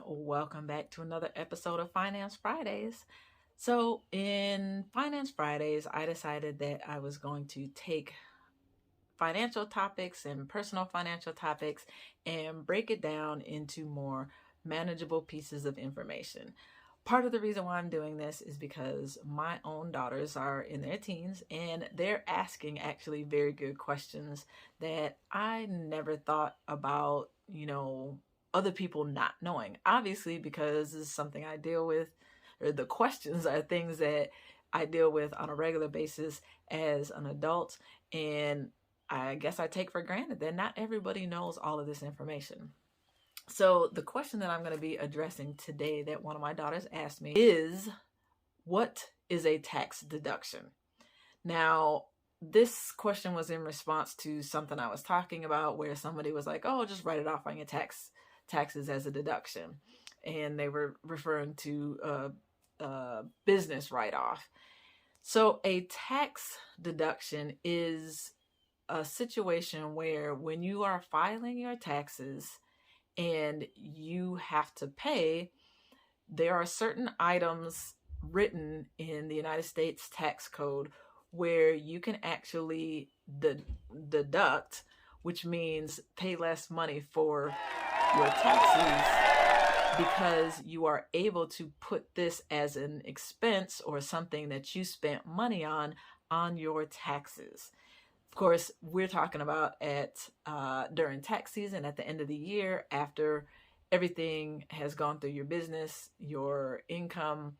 welcome back to another episode of Finance Fridays. So, in Finance Fridays, I decided that I was going to take financial topics and personal financial topics and break it down into more manageable pieces of information. Part of the reason why I'm doing this is because my own daughters are in their teens and they're asking actually very good questions that I never thought about, other people not knowing. Obviously, because this is something I deal with, or the questions are things that I deal with on a regular basis as an adult. And I guess I take for granted that not everybody knows all of this information. So, the question that I'm going to be addressing today that one of my daughters asked me is, what is a tax deduction? Now, this question was in response to something I was talking about where somebody was like, oh, just write it off on your taxes as a deduction. And they were referring to a business write-off. So, a tax deduction is a situation where when you are filing your taxes and you have to pay, there are certain items written in the United States tax code where you can actually deduct, which means pay less money for your taxes because you are able to put this as an expense or something that you spent money on your taxes. Of course, we're talking about during tax season at the end of the year after everything has gone through your business, your income,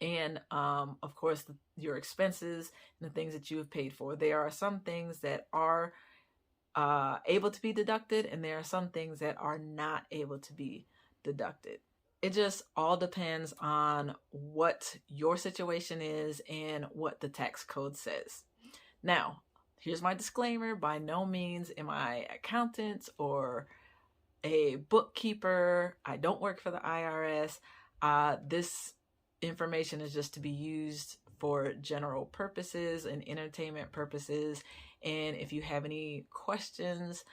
and of course your expenses and the things that you have paid for. There are some things that are able to be deducted, and there are some things that are not able to be deducted. It just all depends on what your situation is and what the tax code says. Now, here's my disclaimer. By no means am I an accountant or a bookkeeper. I don't work for the IRS. This information is just to be used for general purposes and entertainment purposes. And if you have any questions,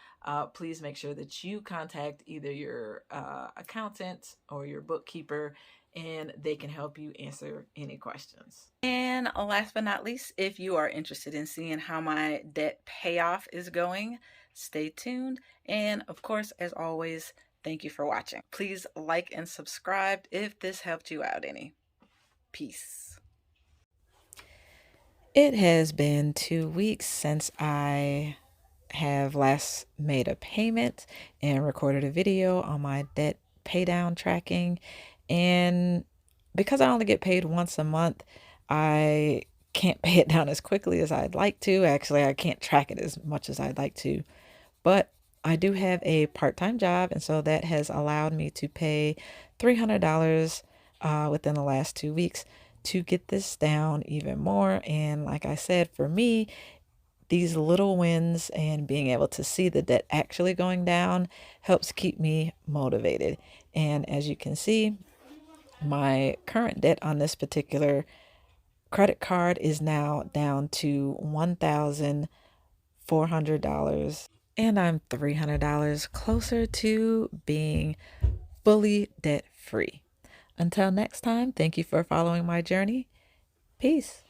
please make sure that you contact either your accountant or your bookkeeper, and they can help you answer any questions. And last but not least, if you are interested in seeing how my debt payoff is going, stay tuned. And of course, as always, thank you for watching. Please like and subscribe if this helped you out any. Peace. It has been 2 weeks since I have last made a payment and recorded a video on my debt paydown tracking. And because I only get paid once a month, I can't pay it down as quickly as I'd like to. Actually, I can't track it as much as I'd like to. But I do have a part-time job, and so that has allowed me to pay $300 within the last 2 weeks to get this down even more. And like I said, for me, these little wins and being able to see the debt actually going down helps keep me motivated. And as you can see, my current debt on this particular credit card is now down to $1,400, and I'm $300 closer to being fully debt free. Until next time, thank you for following my journey. Peace.